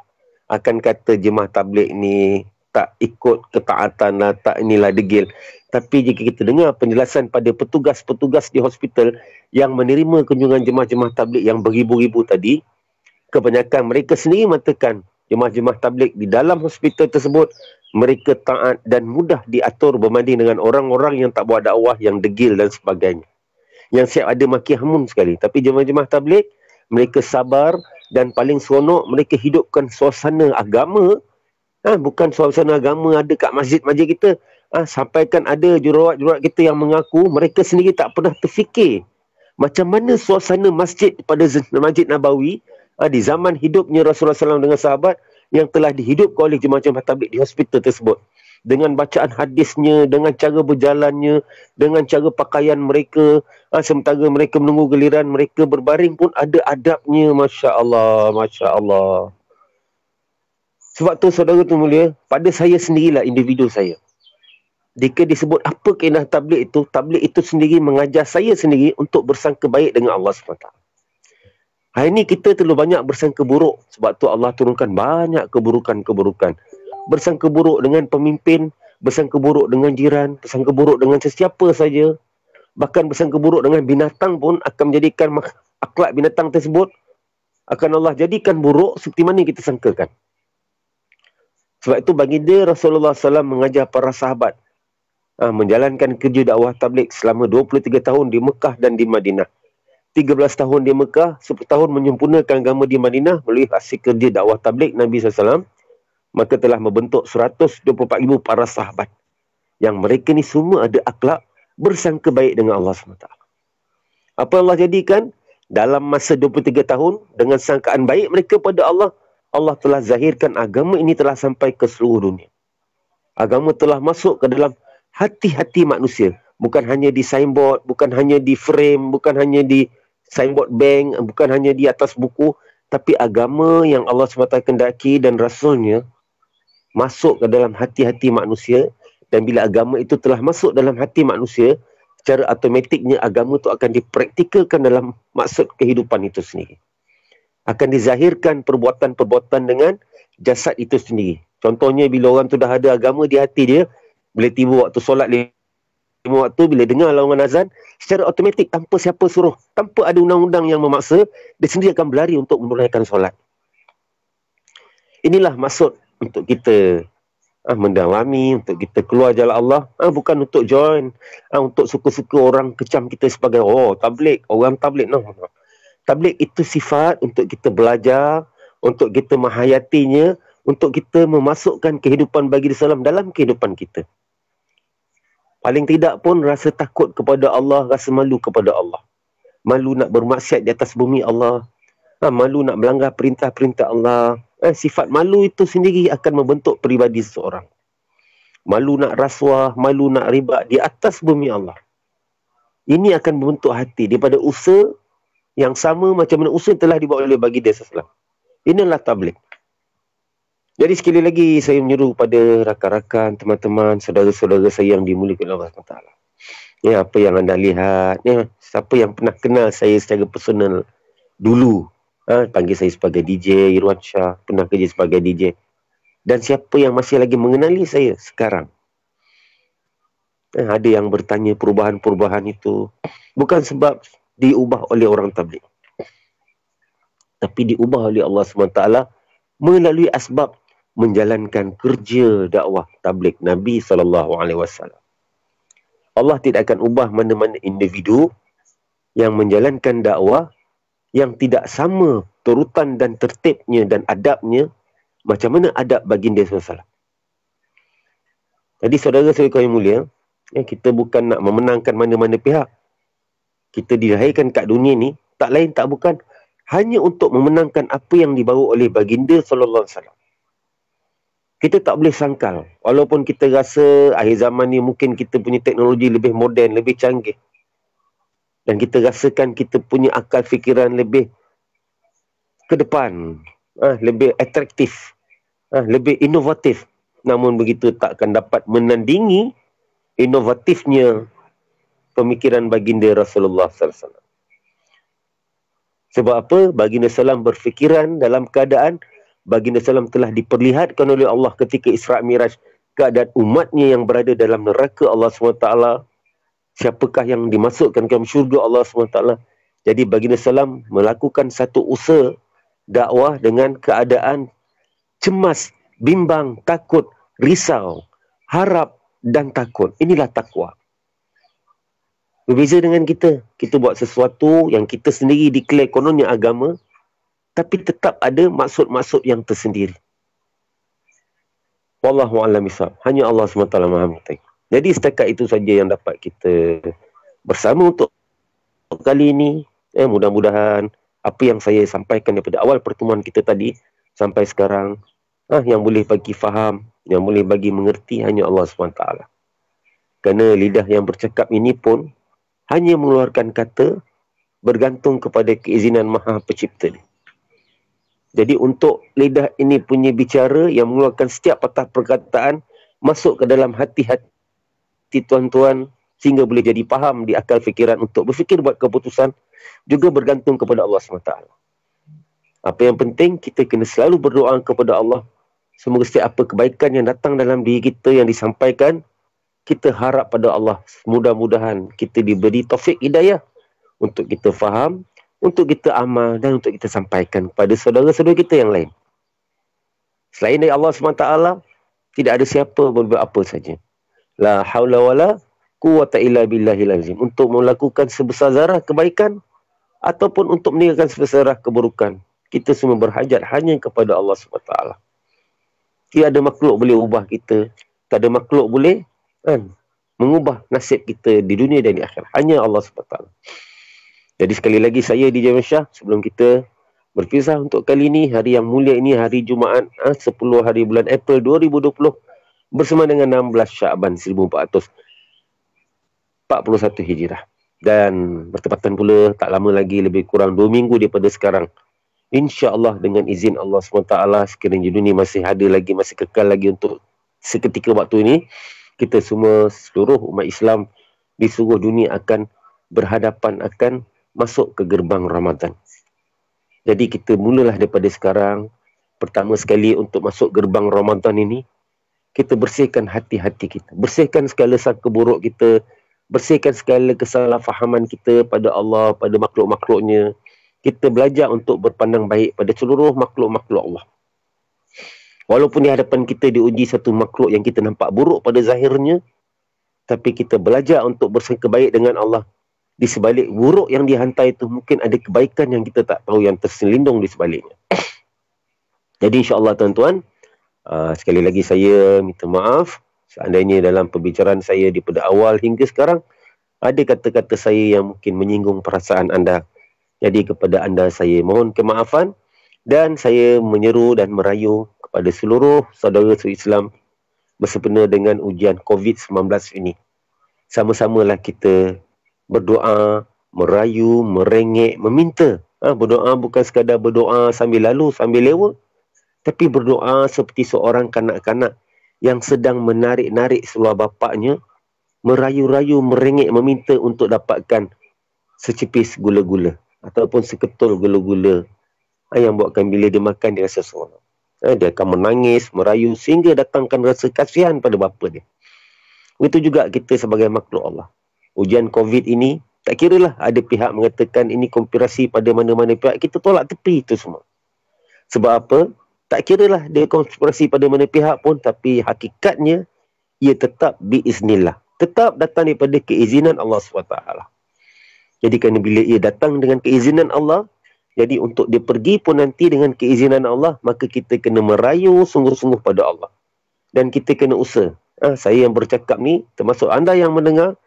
akan kata jemaah tabligh ni tak ikut ketaatan lah, tak inilah degil. Tapi jika kita dengar penjelasan pada petugas-petugas di hospital yang menerima kunjungan jemaah-jemaah tabligh yang beribu-ribu tadi, kebanyakan mereka sendiri mengatakan, jemaah-jemaah tabligh di dalam hospital tersebut, mereka taat dan mudah diatur berbanding dengan orang-orang yang tak buat dakwah, yang degil dan sebagainya, yang siap ada maki hamun sekali. Tapi jemaah-jemaah tabligh, mereka sabar dan paling seronok mereka hidupkan suasana agama. Bukan suasana agama ada kat masjid-masjid kita. Sampaikan ada jururawat-jururawat kita yang mengaku mereka sendiri tak pernah terfikir macam mana suasana masjid pada Masjid Nabawi di zaman hidupnya Rasulullah SAW dengan sahabat yang telah dihidupkan oleh jemaah-jemaah tabligh di hospital tersebut. Dengan bacaan hadisnya, dengan cara berjalannya, dengan cara pakaian mereka, sementara mereka menunggu giliran mereka berbaring pun ada adabnya. Masya Allah, Masya Allah. Sebab tu saudara tu mulia, pada saya sendirilah individu saya. Jika disebut apa keindahan tabligh itu sendiri mengajar saya sendiri untuk bersangka baik dengan Allah SWT. Hari ini kita terlalu banyak bersangka buruk. Sebab tu Allah turunkan banyak keburukan-keburukan. Bersangka buruk dengan pemimpin, bersangka buruk dengan jiran, bersangka buruk dengan sesiapa saja. Bahkan bersangka buruk dengan binatang pun akan menjadikan akhlak binatang tersebut akan Allah jadikan buruk seperti mana kita sangkakan. Sebab itu baginda Rasulullah SAW mengajar para sahabat menjalankan kerja dakwah tabligh selama 23 tahun di Mekah dan di Madinah. 13 tahun di Mekah, 10 tahun menyempurnakan agama di Madinah melalui hasil kerja dakwah tabligh Nabi SAW. Maka telah membentuk 124,000 para sahabat. Yang mereka ni semua ada akhlak bersangka baik dengan Allah SWT. Apa Allah jadikan? Dalam masa 23 tahun, dengan sangkaan baik mereka pada Allah, Allah telah zahirkan agama ini telah sampai ke seluruh dunia. Agama telah masuk ke dalam hati-hati manusia. Bukan hanya di signboard, bukan hanya di frame, bukan hanya di signboard bank, bukan hanya di atas buku, tapi agama yang Allah SWT kendaki dan Rasulnya masuk ke dalam hati-hati manusia. Dan bila agama itu telah masuk dalam hati manusia, secara automatiknya agama itu akan dipraktikalkan dalam maksud kehidupan itu sendiri. Akan dizahirkan perbuatan-perbuatan dengan jasad itu sendiri. Contohnya bila orang tu dah ada agama di hati dia, bila tiba waktu solat 5 waktu, bila dengar lawangan azan, secara automatik tanpa siapa suruh, tanpa ada undang-undang yang memaksa, dia sendiri akan berlari untuk menunaikan solat. Inilah maksud untuk kita mendawami, untuk kita keluar jalan Allah, bukan untuk join, untuk suka-suka orang kecam kita sebagai tabligh, orang tabligh. No. Tabligh itu sifat untuk kita belajar, untuk kita menghayatinya, untuk kita memasukkan kehidupan baginda SAW dalam kehidupan kita. Paling tidak pun rasa takut kepada Allah, rasa malu kepada Allah. Malu nak bermaksiat di atas bumi Allah. Malu nak melanggar perintah-perintah Allah. Sifat malu itu sendiri akan membentuk peribadi seseorang. Malu nak rasuah, malu nak riba di atas bumi Allah. Ini akan membentuk hati daripada usaha yang sama macam mana usaha telah dibawa oleh baginda SAW. Inilah tabligh. Jadi sekali lagi saya menyeru pada rakan-rakan, teman-teman, saudara-saudara saya yang dimuliakan Allah SWT. Ya, apa yang anda lihat, ya, siapa yang pernah kenal saya secara personal dulu, panggil saya sebagai DJ Irwan Shah, pernah kerja sebagai DJ. Dan siapa yang masih lagi mengenali saya sekarang. Ada yang bertanya perubahan-perubahan itu bukan sebab diubah oleh orang tabligh, tapi diubah oleh Allah SWT melalui asbab menjalankan kerja dakwah tabligh Nabi SAW. Allah tidak akan ubah mana-mana individu yang menjalankan dakwah yang tidak sama turutan dan tertibnya dan adabnya macam mana adab baginda SAW. Jadi saudara-saudara yang mulia, kita bukan nak memenangkan mana-mana pihak. Kita dilahirkan kat dunia ni tak lain tak bukan hanya untuk memenangkan apa yang dibawa oleh baginda SAW. Kita tak boleh sangkal. Walaupun kita rasa akhir zaman ni mungkin kita punya teknologi lebih moden, lebih canggih. Dan kita rasakan kita punya akal fikiran lebih ke depan. Lebih atraktif. Lebih inovatif. Namun begitu tak akan dapat menandingi inovatifnya pemikiran baginda Rasulullah SAW. Sebab apa? Baginda SAW berfikiran dalam keadaan baginda SAW telah diperlihatkan oleh Allah ketika Isra' Miraj keadaan umatnya yang berada dalam neraka Allah SWT. Siapakah yang dimasukkan ke syurga Allah SWT. Jadi baginda SAW melakukan satu usaha dakwah dengan keadaan cemas, bimbang, takut, risau, harap dan takut. Inilah takwa. Berbeza dengan kita. Kita buat sesuatu yang kita sendiri declare kononnya agama, tapi tetap ada maksud-maksud yang tersendiri. Wallahu a'lam bishawab. Hanya Allah SWT Maha mengetahui. Jadi setakat itu saja yang dapat kita bersama untuk kali ini. Mudah-mudahan apa yang saya sampaikan daripada awal pertemuan kita tadi sampai sekarang, yang boleh bagi faham, yang boleh bagi mengerti hanya Allah SWT. Kerana lidah yang bercakap ini pun hanya mengeluarkan kata bergantung kepada keizinan Maha Pencipta. Jadi untuk lidah ini punya bicara yang mengeluarkan setiap patah perkataan masuk ke dalam hati-hati tuan-tuan sehingga boleh jadi faham di akal fikiran untuk berfikir buat keputusan juga bergantung kepada Allah SWT. Apa yang penting kita kena selalu berdoa kepada Allah. Semoga setiap apa kebaikan yang datang dalam diri kita yang disampaikan, kita harap pada Allah. Mudah-mudahan kita diberi taufik hidayah untuk kita faham, untuk kita amal dan untuk kita sampaikan kepada saudara-saudara kita yang lain. Selain dari Allah SWT, tidak ada siapa berbuat apa saja. La haula wala quwwata illa billahil azim. Untuk melakukan sebesar zarah kebaikan ataupun untuk meninggalkan sebesar zarah keburukan. Kita semua berhajat hanya kepada Allah SWT. Tidak ada makhluk boleh ubah kita. Tak ada makhluk boleh mengubah nasib kita di dunia dan di akhirat. Hanya Allah SWT. Jadi sekali lagi saya DJ Syah, sebelum kita berpisah untuk kali ini, hari yang mulia ini, hari Jumaat 10 hari bulan April 2020 bersama dengan 16 Syaban 1441 Hijrah. Dan bertepatan pula tak lama lagi, lebih kurang 2 minggu daripada sekarang, insya-Allah dengan izin Allah SWT, sekiranya dunia masih ada lagi, masih kekal lagi untuk seketika waktu ini, kita semua, seluruh umat Islam di seluruh dunia akan berhadapan, akan masuk ke gerbang Ramadan. Jadi kita mulalah daripada sekarang. Pertama sekali untuk masuk gerbang Ramadan ini, kita bersihkan hati-hati kita. Bersihkan segala sangka buruk kita. Bersihkan segala kesalahfahaman kita pada Allah, pada makhluk-makhluknya. Kita belajar untuk berpandang baik pada seluruh makhluk-makhluk Allah. Walaupun di hadapan kita diuji satu makhluk yang kita nampak buruk pada zahirnya, tapi kita belajar untuk bersangka baik dengan Allah. Di sebalik buruk yang dihantar itu, mungkin ada kebaikan yang kita tak tahu yang terselindung di sebaliknya. Jadi insya-Allah tuan-tuan, sekali lagi saya minta maaf seandainya dalam perbicaraan saya daripada awal hingga sekarang ada kata-kata saya yang mungkin menyinggung perasaan anda. Jadi kepada anda saya mohon kemaafan, dan saya menyeru dan merayu kepada seluruh saudara-saudara Islam bersempena dengan ujian COVID-19 ini. Sama-samalah kita berdoa, merayu, merengek, meminta. Berdoa bukan sekadar berdoa sambil lalu, sambil lewat, tapi berdoa seperti seorang kanak-kanak yang sedang menarik-narik seluar bapaknya, merayu-rayu, merengek, meminta untuk dapatkan secipis gula-gula ataupun seketul gula-gula yang buatkan bila dia makan dia rasa seronok. Dia akan menangis, merayu sehingga datangkan rasa kasihan pada bapa dia. Begitu juga kita sebagai makhluk Allah. Ujian COVID ini, tak kiralah ada pihak mengatakan ini konspirasi pada mana-mana pihak, kita tolak tepi itu semua. Sebab apa? Tak kiralah dia konspirasi pada mana pihak pun, tapi hakikatnya ia tetap biiznillah. Tetap datang daripada keizinan Allah SWT. Jadi kerana bila ia datang dengan keizinan Allah, jadi untuk dia pergi pun nanti dengan keizinan Allah, maka kita kena merayu sungguh-sungguh pada Allah. Dan kita kena usaha. Saya yang bercakap ni, termasuk anda yang mendengar,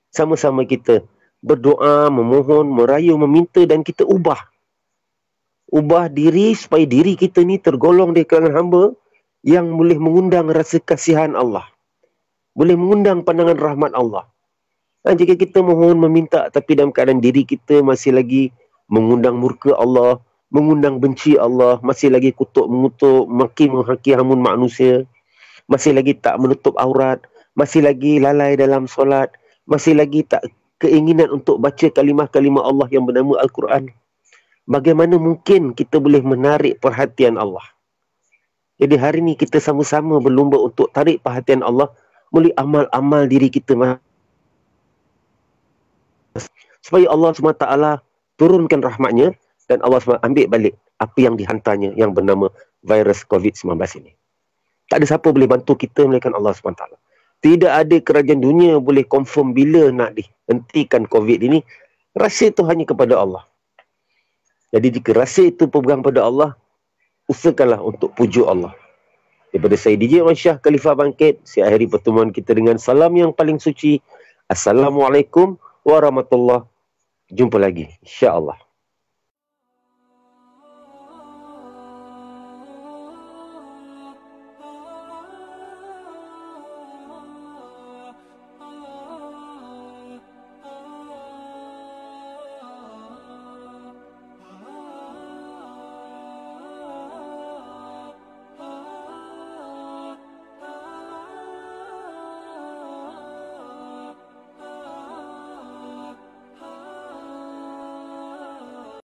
sama-sama kita berdoa, memohon, merayu, meminta, dan kita ubah diri supaya diri kita ni tergolong di kalangan hamba yang boleh mengundang rasa kasihan Allah, boleh mengundang pandangan rahmat Allah. Jika kita mohon, meminta, tapi dalam keadaan diri kita masih lagi mengundang murka Allah, mengundang benci Allah, masih lagi kutuk mengutuk, maki-maki hamun manusia, masih lagi tak menutup aurat, masih lagi lalai dalam solat, masih lagi tak keinginan untuk baca kalimah-kalimah Allah yang bernama Al-Quran, bagaimana mungkin kita boleh menarik perhatian Allah? Jadi hari ini kita sama-sama berlumba untuk tarik perhatian Allah melalui amal-amal diri kita, supaya Allah SWT turunkan rahmatnya dan Allah SWT ambil balik apa yang dihantarnya yang bernama virus COVID-19 ini. Tak ada siapa boleh bantu kita melainkan Allah SWT. Tidak ada kerajaan dunia boleh confirm bila nak dihentikan COVID ini. Rasa itu hanya kepada Allah. Jadi jika rasa itu pegang pada Allah, usahakanlah untuk pujuk Allah. Daripada saya DJ Wan Shah Khalifah Bangkit, saya akhiri pertemuan kita dengan salam yang paling suci. Assalamualaikum warahmatullahi wabarakatuh. Jumpa lagi, insya-Allah.